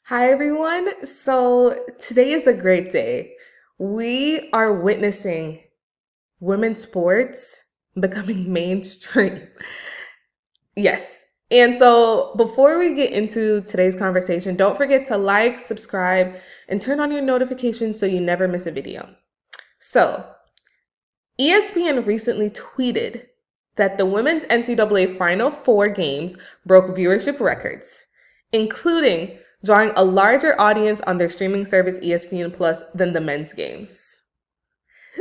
Hi, everyone. So today is a great day. We are witnessing women's sports becoming mainstream. Yes. And so before we get into today's conversation, don't forget to like, subscribe, and turn on your notifications so you never miss a video. So, ESPN recently tweeted that the women's NCAA Final Four games broke viewership records, including drawing a larger audience on their streaming service ESPN Plus than the men's games.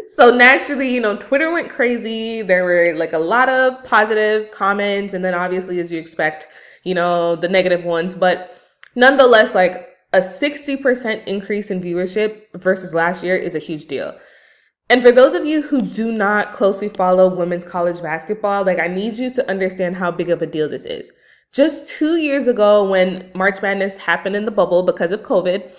So naturally, Twitter went crazy. There were like a lot of positive comments, and then obviously, as you expect, the negative ones. But nonetheless, like a 60% increase in viewership versus last year is a huge deal. And for those of you who do not closely follow women's college basketball, like I need you to understand how big of a deal this is. Just 2 years ago, when March Madness happened in the bubble because of COVID,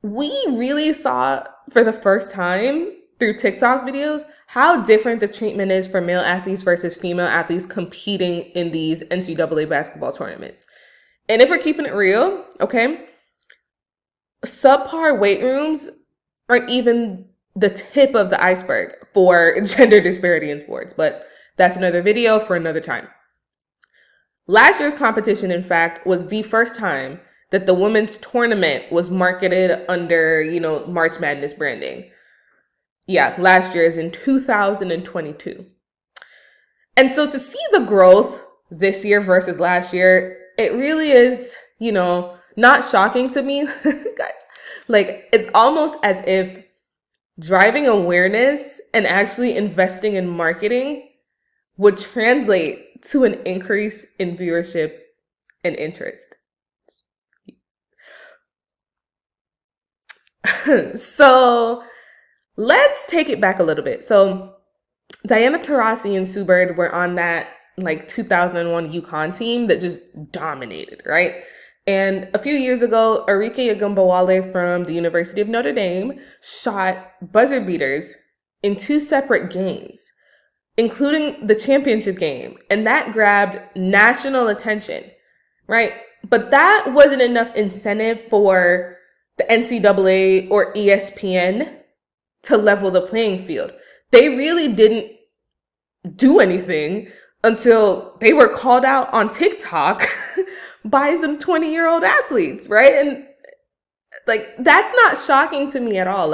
we really saw for the first time through TikTok videos how different the treatment is for male athletes versus female athletes competing in these NCAA basketball tournaments. And if we're keeping it real, okay, subpar weight rooms aren't even the tip of the iceberg for gender disparity in sports, but that's another video for another time. Last year's competition, in fact, was the first time that the women's tournament was marketed under, March Madness branding. Yeah, last year is in 2022. And so to see the growth this year versus last year, it really is, not shocking to me, guys. Like, it's almost as if driving awareness and actually investing in marketing would translate to an increase in viewership and interest. So let's take it back a little bit. So Diana Taurasi and Sue Bird were on that 2001 UConn team that just dominated, right? And a few years ago, Arike Ogunbowale from the University of Notre Dame shot buzzer beaters in 2 separate games, including the championship game. And that grabbed national attention, right? But that wasn't enough incentive for the NCAA or ESPN to level the playing field. They really didn't do anything until they were called out on TikTok by some 20-year-old athletes, right? And that's not shocking to me at all.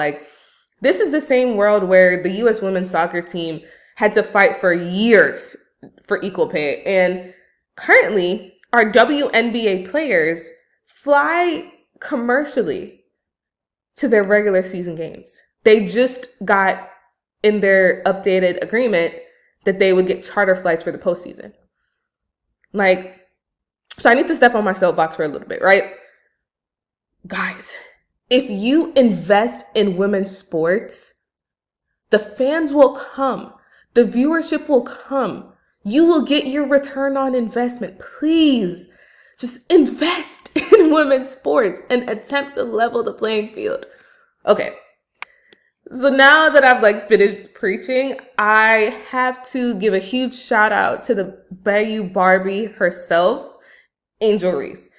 This is the same world where the U.S. women's soccer team had to fight for years for equal pay. And currently, our WNBA players fly commercially to their regular season games. They just got in their updated agreement that they would get charter flights for the postseason. So I need to step on my soapbox for a little bit, right? Guys, if you invest in women's sports, the fans will come. The viewership will come. You will get your return on investment. Please, just invest in women's sports and attempt to level the playing field. Okay. So now that I've finished preaching, I have to give a huge shout out to the Bayou Barbie herself, Angel Reese.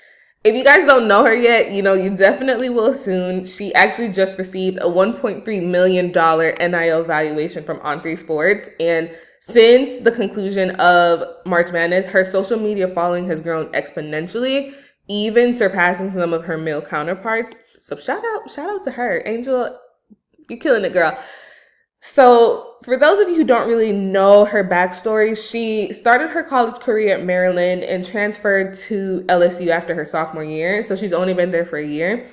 If you guys don't know her yet, you definitely will soon. She actually just received a $1.3 million NIL valuation from On3 Sports. And since the conclusion of March Madness, her social media following has grown exponentially, even surpassing some of her male counterparts. So shout out to her. Angel, you're killing it, girl. So for those of you who don't really know her backstory, she started her college career at Maryland and transferred to LSU after her sophomore year. So she's only been there for a year.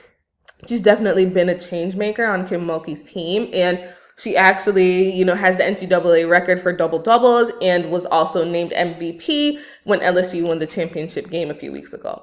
She's definitely been a change maker on Kim Mulkey's team. And she actually, has the NCAA record for double doubles and was also named MVP when LSU won the championship game a few weeks ago.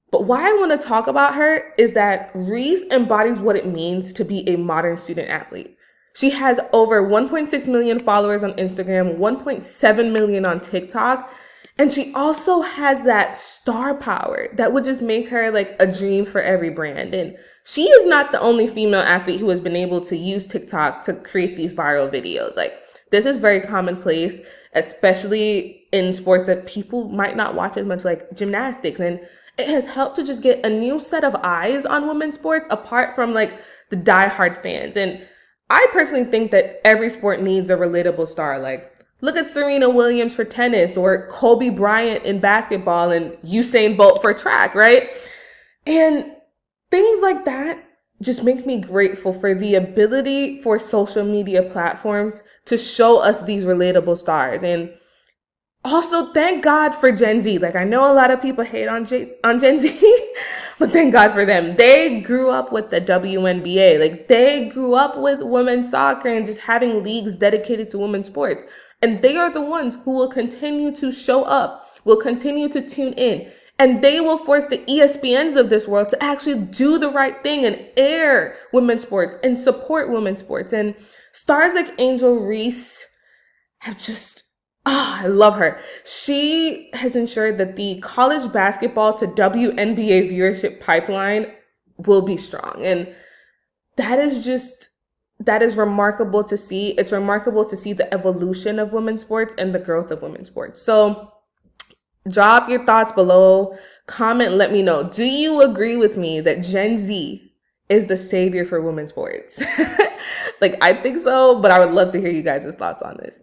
But why I want to talk about her is that Reese embodies what it means to be a modern student athlete. She has over 1.6 million followers on Instagram, 1.7 million on TikTok, and she also has that star power that would just make her a dream for every brand. And she is not the only female athlete who has been able to use TikTok to create these viral videos. This is very commonplace, especially in sports that people might not watch as much, like gymnastics. And it has helped to just get a new set of eyes on women's sports apart from like the diehard fans. And I personally think that every sport needs a relatable star. Like, look at Serena Williams for tennis, or Kobe Bryant in basketball, and Usain Bolt for track, right? And things like that just make me grateful for the ability for social media platforms to show us these relatable stars. And also, thank God for Gen Z. Like, I know a lot of people hate on Gen Z, but thank God for them. They grew up with the WNBA. Like, they grew up with women's soccer and just having leagues dedicated to women's sports. And they are the ones who will continue to show up, will continue to tune in, and they will force the ESPNs of this world to actually do the right thing and air women's sports and support women's sports. And stars like Angel Reese have just, I love her. She has ensured that the college basketball to WNBA viewership pipeline will be strong. And that is remarkable to see. It's remarkable to see the evolution of women's sports and the growth of women's sports. So drop your thoughts below, comment, let me know. Do you agree with me that Gen Z is the savior for women's sports? Like, I think so, but I would love to hear you guys' thoughts on this.